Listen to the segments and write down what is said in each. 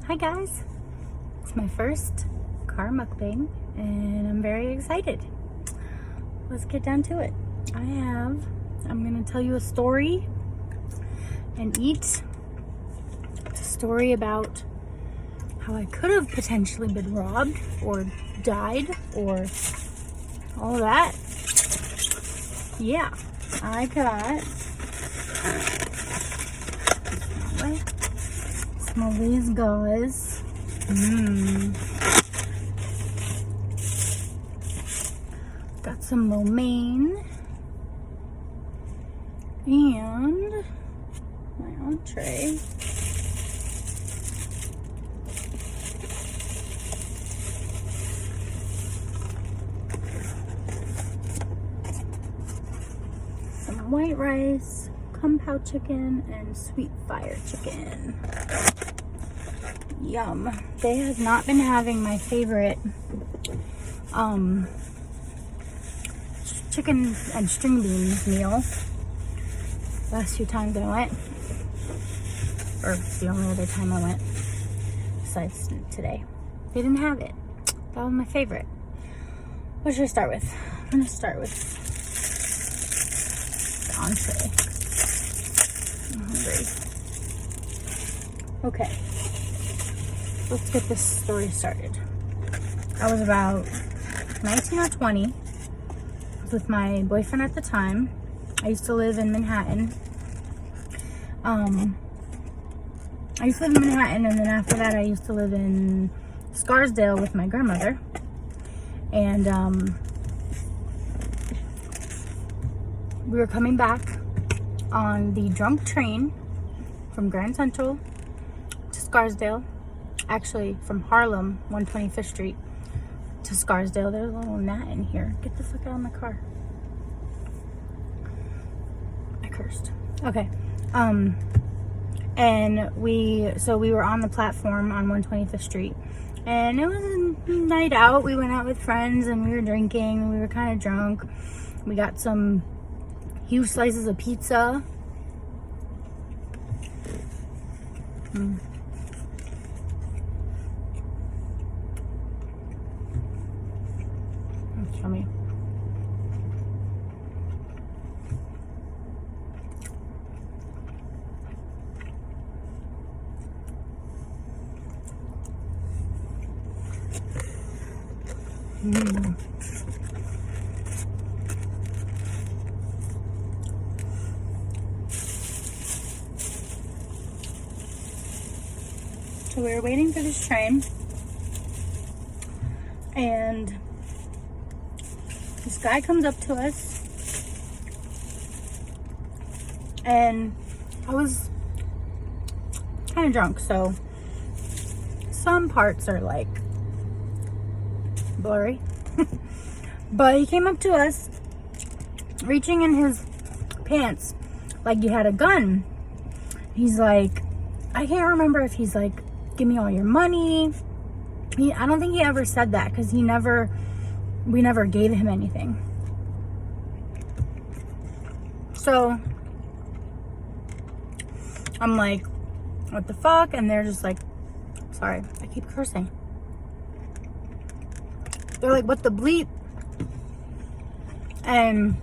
Hi guys, it's my first car mukbang and I'm very excited. Let's get down to it. I'm gonna tell you a story and eat. It's a story about how I could have potentially been robbed or died or all that. Yeah, I got some of these guys. Got some romaine and my entree. Some white rice, kung pao chicken, and sweet fire chicken. Yum. They have not been having my favorite chicken and string beans meal last few times I went, or the only other time I went besides today. They didn't have it. That was my favorite. What should I start with? I'm gonna start with the entree. I'm hungry. Okay, let's get this story started. I was about 19 or 20. I was with my boyfriend at the time. I used to live in Manhattan. I used to live in Manhattan, and then after that I used to live in Scarsdale with my grandmother. And we were coming back on the drunk train from Grand Central to Scarsdale. Actually, from Harlem, 125th Street to Scarsdale. There's a little gnat in here. Get the fuck out of my car. I cursed. Okay. And we were on the platform on 125th Street. And it was a night out. We went out with friends and we were drinking. We were kind of drunk. We got some huge slices of pizza. That's yummy. So we were waiting for this train, and this guy comes up to us, and I was kind of drunk, so some parts are like blurry. But he came up to us reaching in his pants like he had a gun. He's like, I can't remember if he's like, give me all your money. I don't think he ever said that because we never gave him anything. So I'm like, what the fuck? And they're just like, sorry, I keep cursing. They're like, what the bleep? And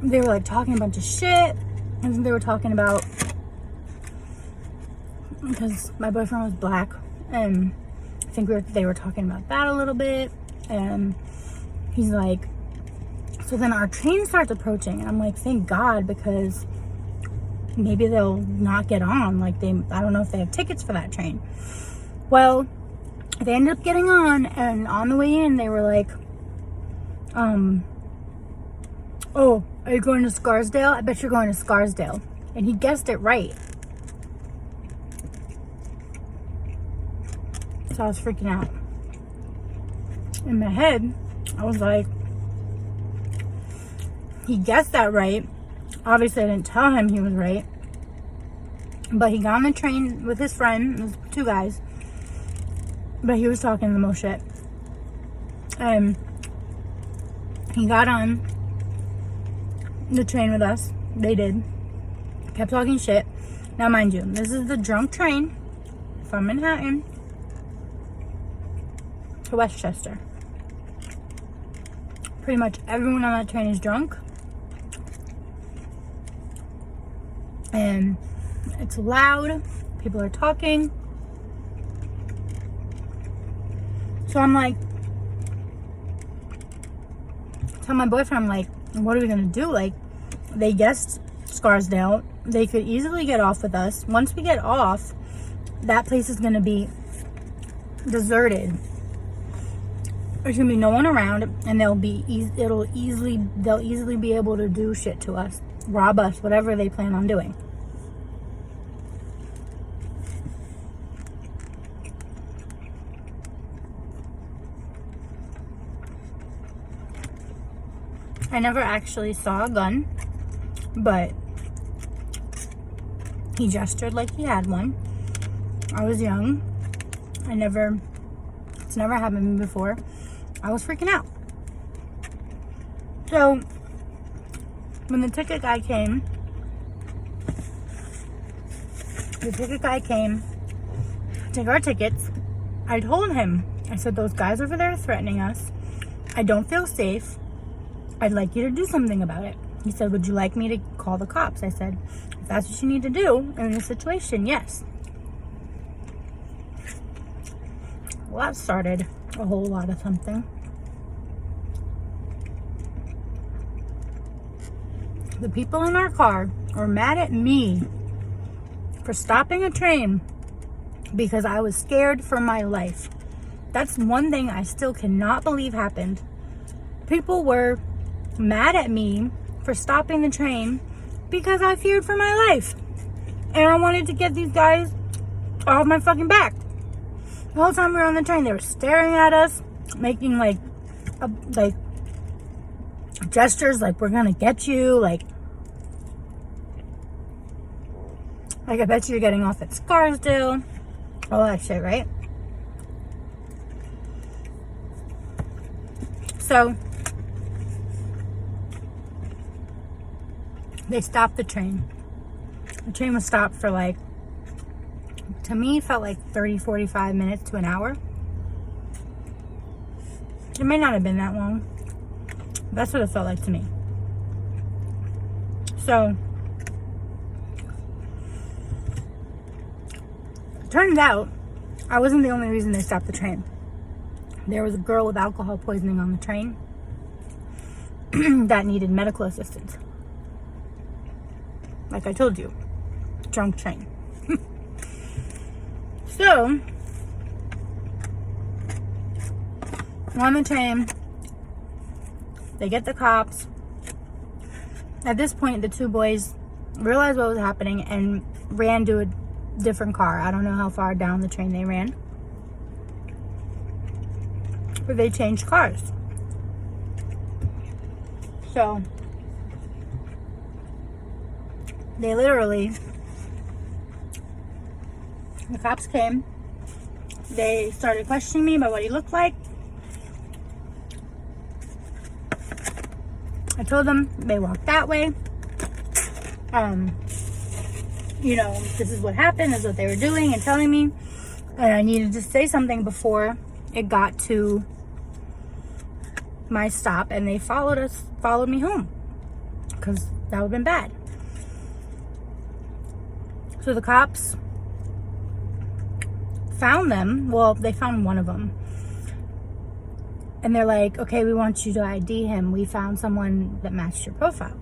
they were like talking a bunch of shit. And they were talking about, because my boyfriend was black, and I think they were talking about that a little bit. And he's like, so then our train starts approaching, and I'm like, thank God, because maybe they'll not get on. Like, I don't know if they have tickets for that train. Well, they ended up getting on, and on the way in, they were like, oh, are you going to Scarsdale? I bet you're going to Scarsdale. And he guessed it right. So I was freaking out. In my head, I was like, he guessed that right. Obviously, I didn't tell him he was right. But he got on the train with his friend. It was two guys. But he was talking the most shit. And he got on the train with us. They did. Kept talking shit. Now, mind you, this is the drunk train from Manhattan to Westchester. Pretty much everyone on that train is drunk. And it's loud. People are talking. So I'm like, tell my boyfriend, I'm like, what are we going to do? Like, they guessed Scarsdale. They could easily get off with us. Once we get off, that place is going to be deserted. There's going to be no one around, and they'll easily be able to do shit to us, rob us, whatever they plan on doing. I never actually saw a gun, but he gestured like he had one. I was young. It's never happened to me before. I was freaking out. So, when the ticket guy came to take our tickets, I told him, I said, those guys over there are threatening us. I don't feel safe. I'd like you to do something about it. He said, would you like me to call the cops? I said, if that's what you need to do in this situation, yes. Well, that started a whole lot of something. The people in our car were mad at me for stopping a train because I was scared for my life. That's one thing I still cannot believe happened. People were mad at me for stopping the train because I feared for my life. And I wanted to get these guys off my fucking back. The whole time we were on the train, they were staring at us, making like gestures like, we're gonna get you, like I bet you're getting off at Scarsdale, all that shit, right? So they stopped the train. The train was stopped for like, to me, felt like 30, 45 minutes to an hour. It may not have been that long. That's what it felt like to me. So, it turned out, I wasn't the only reason they stopped the train. There was a girl with alcohol poisoning on the train that needed medical assistance. Like I told you, drunk train. So, on the train, they get the cops. At this point, the two boys realized what was happening and ran to a different car. I don't know how far down the train they ran, but they changed cars. So, they literally, the cops came, they started questioning me about what he looked like. I told them they walked that way. This is what happened, this is what they were doing and telling me. And I needed to say something before it got to my stop, and they followed me home, because that would have been bad. So the cops found them. Well, they found one of them. And they're like, okay, we want you to ID him. We found someone that matched your profile.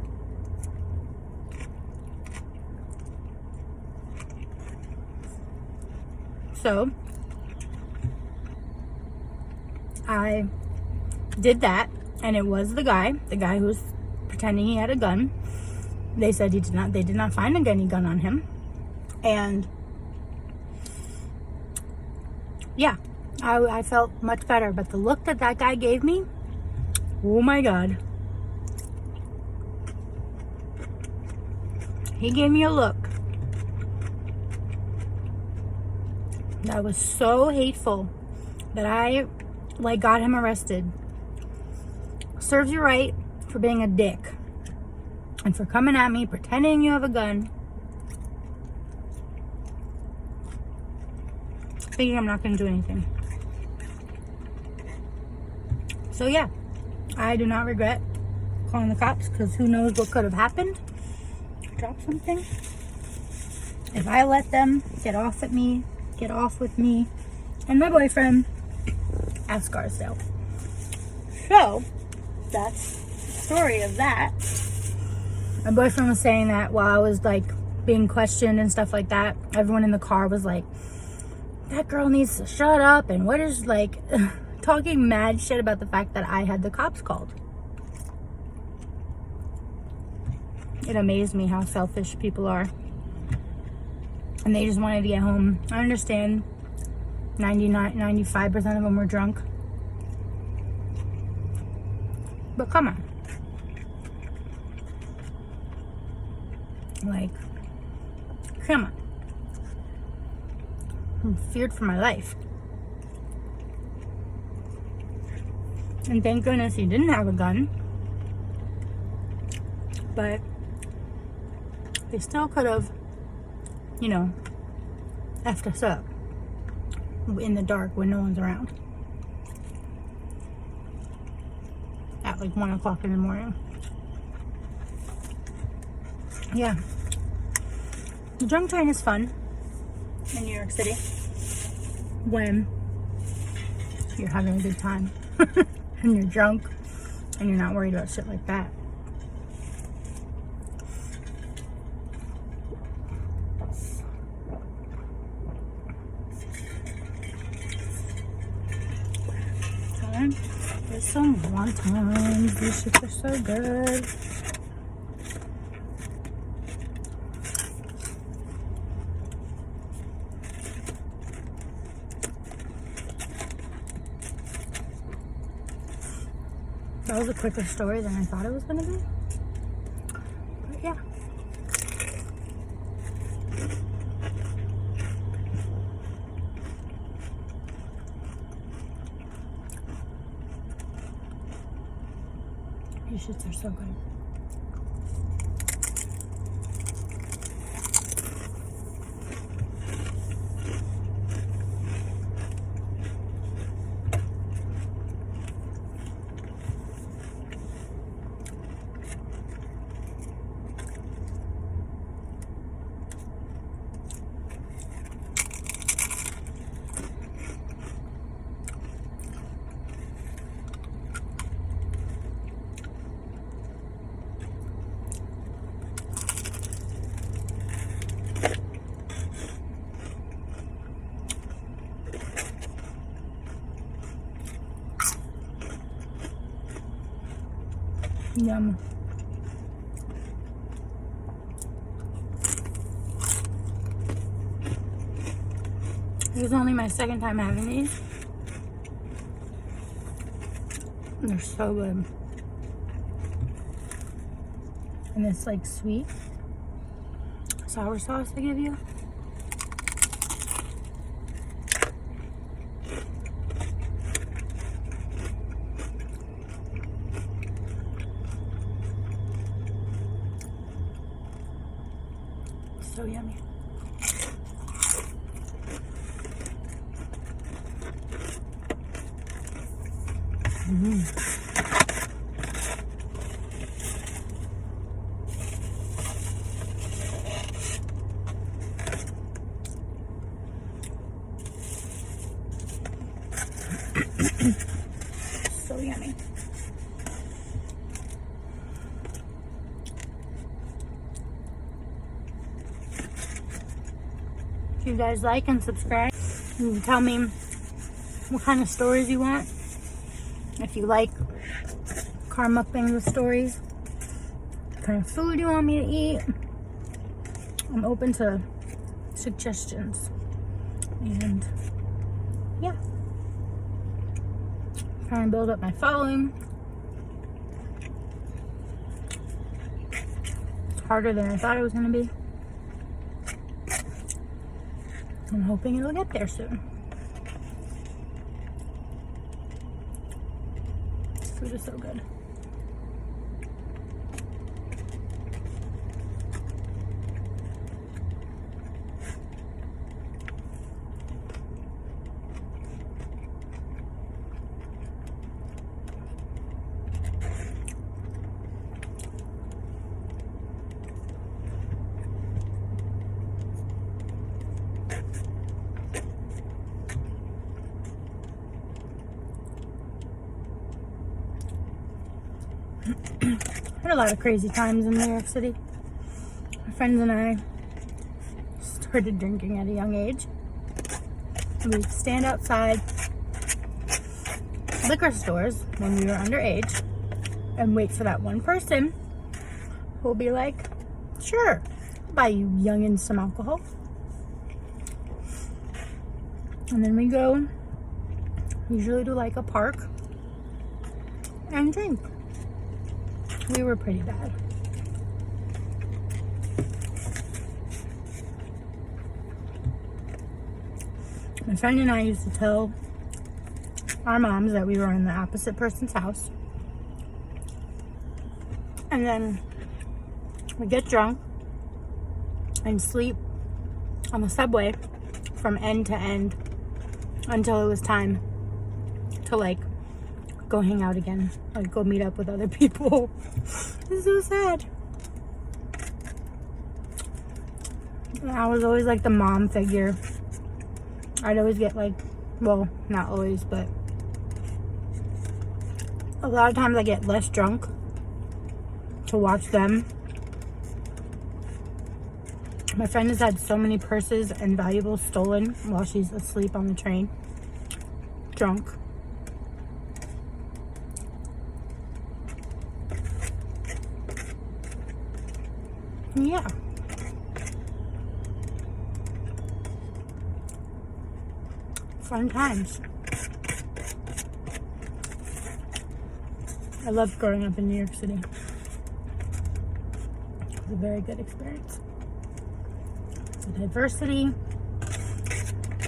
So, I did that, and it was the guy who was pretending he had a gun. They said they did not find any gun on him. And yeah, I felt much better. But the look that guy gave me, oh my God. He gave me a look that was so hateful that I got him arrested. Serves you right for being a dick and for coming at me pretending you have a gun. thinking I'm not going to do anything. So yeah, I do not regret calling the cops, because who knows what could have happened. Drop something. If I let them get off with me and my boyfriend at Scarsdale. So that's the story of that. My boyfriend was saying that while I was like being questioned and stuff like that, everyone in the car was like, that girl needs to shut up, and what is like talking mad shit about the fact that I had the cops called. It amazed me how selfish people are. And they just wanted to get home. I understand 95% of them were drunk. But come on. Like, come on. I'm feared for my life. And thank goodness he didn't have a gun. But they still could have, you know, effed us up in the dark when no one's around. At like 1 o'clock in the morning. Yeah. The drunk train is fun in New York City when you're having a good time and you're drunk and you're not worried about shit like that. There's some wontons. These shits are so good. That was a quicker story than I thought it was going to be. But yeah. These shits are so good. Yum. It was only my second time having these. They're so good. And this like sweet sour sauce they give you. So yummy. So yummy. If you guys like and subscribe, you can tell me what kind of stories you want. If you like car mukbangs with stories, what kind of food you want me to eat. I'm open to suggestions. And yeah, trying to build up my following. It's harder than I thought it was going to be. I'm hoping it'll get there soon. This food is so good. Had a lot of crazy times in New York City. My friends and I started drinking at a young age. We'd stand outside liquor stores when we were underage and wait for that one person who'll be like, sure, I'll buy you youngins some alcohol. And then we go usually to like a park and drink. We were pretty bad. My friend and I used to tell our moms that we were in the opposite person's house. And then we get drunk and sleep on the subway from end to end until it was time to like go hang out again, like go meet up with other people. It's so sad. I was always like the mom figure. I'd always get like, well, not always, but a lot of times I get less drunk to watch them. My friend has had so many purses and valuables stolen while she's asleep on the train, drunk. Yeah. Fun times. I loved growing up in New York City. It was a very good experience. The diversity.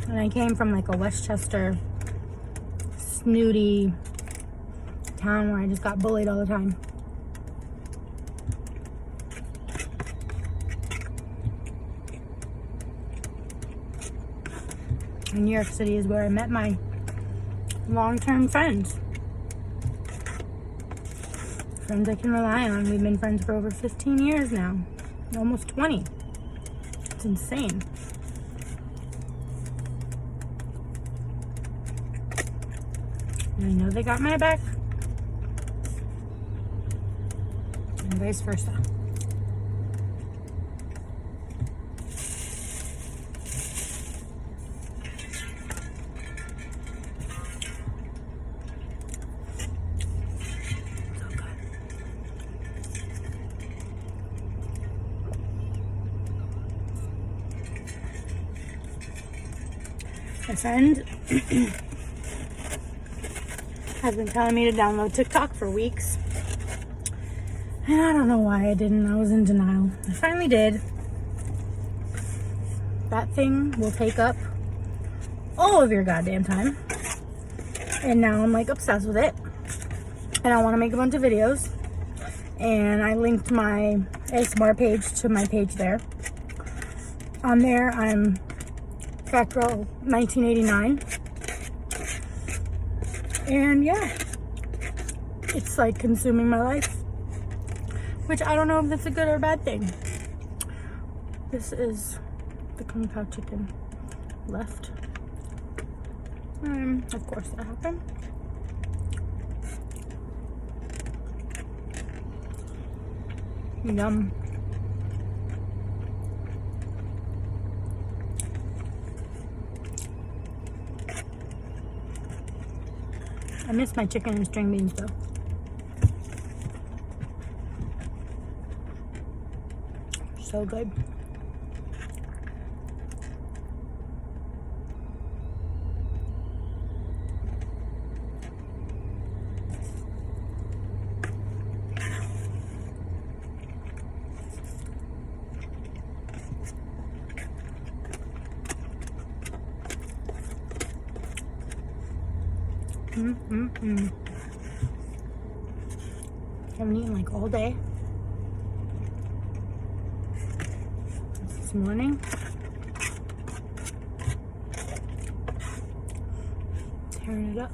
And I came from like a Westchester, snooty town where I just got bullied all the time. And New York City is where I met my long-term friends. Friends I can rely on. We've been friends for over 15 years now. Almost 20. It's insane. And I know they got my back. And vice versa. My friend has been telling me to download TikTok for weeks. And I don't know why I didn't. I was in denial. I finally did. That thing will take up all of your goddamn time. And now I'm like obsessed with it. And I want to make a bunch of videos. And I linked my ASMR page to my page there. On there, I'm Fat Girl 1989. And yeah, it's like consuming my life, which I don't know if that's a good or bad thing. This is the Kung Pao chicken left. Of course that happened. Yum. I miss my chicken and string beans though. So good. Haven't eaten like all day. This morning. Tearing it up.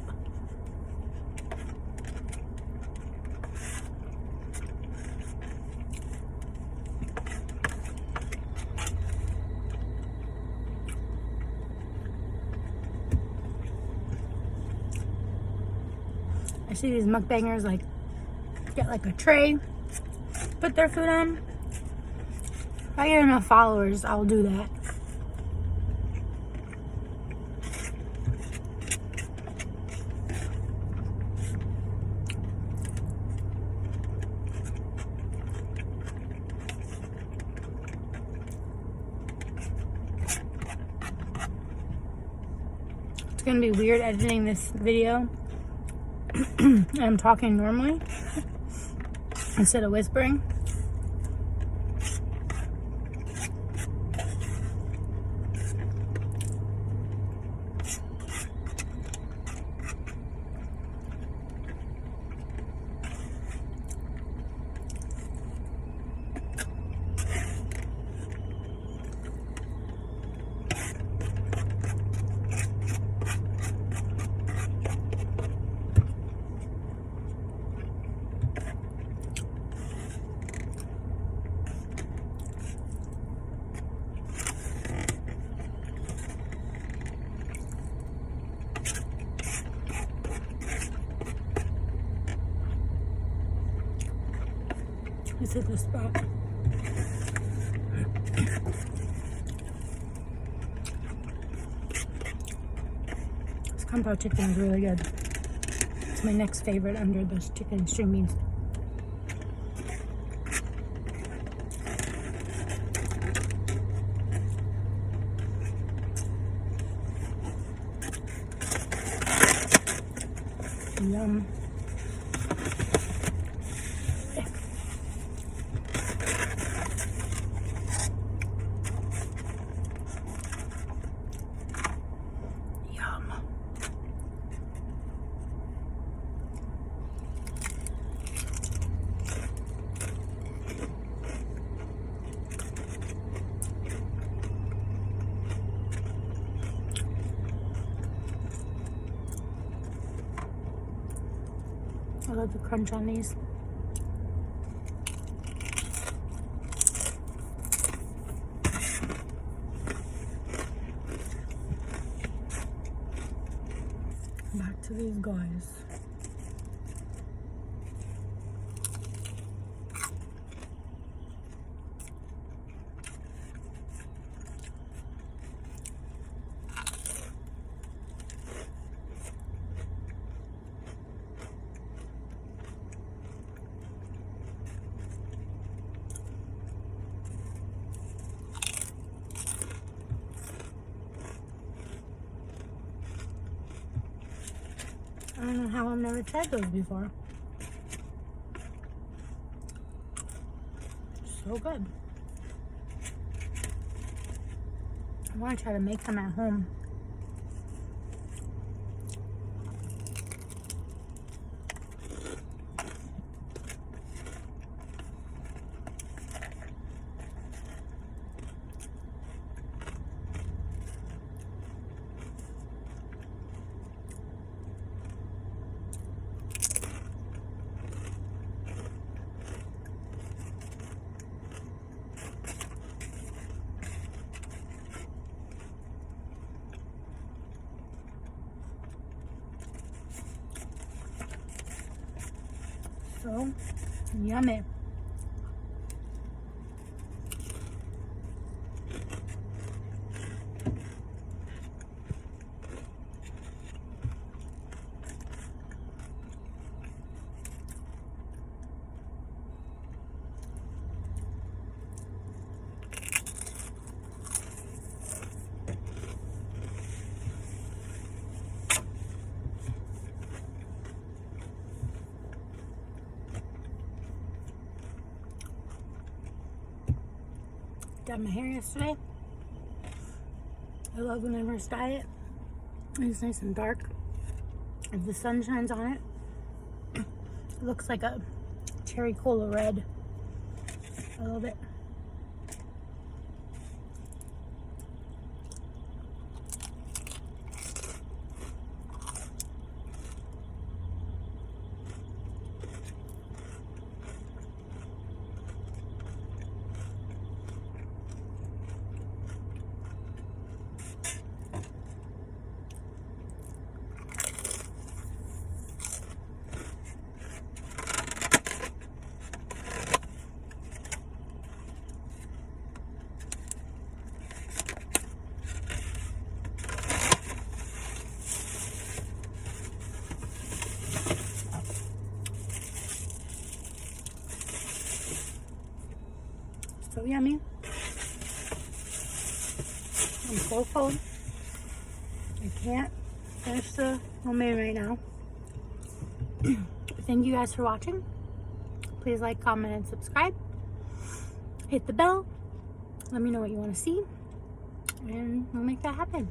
I see these mukbangers like get like a tray, put their food on. If I get enough followers, I'll do that. It's gonna be weird editing this video. I'm talking normally instead of whispering. Let's hit this spot. This kung pao chicken is really good. It's my next favorite under those chicken and string beans. Yum. I love the crunch on these. Back to these guys. I don't know how I've never tried those before. So good. I want to try to make them at home. So yummy. Dyed my hair yesterday. I love when I first dye it. It's nice and dark. If the sun shines on it, it looks like a cherry cola red. I love it. So yummy. I'm so full. I can't finish the homemade right now. Thank you guys for watching. Please like, comment, and subscribe. Hit the bell. Let me know what you want to see, and we'll make that happen.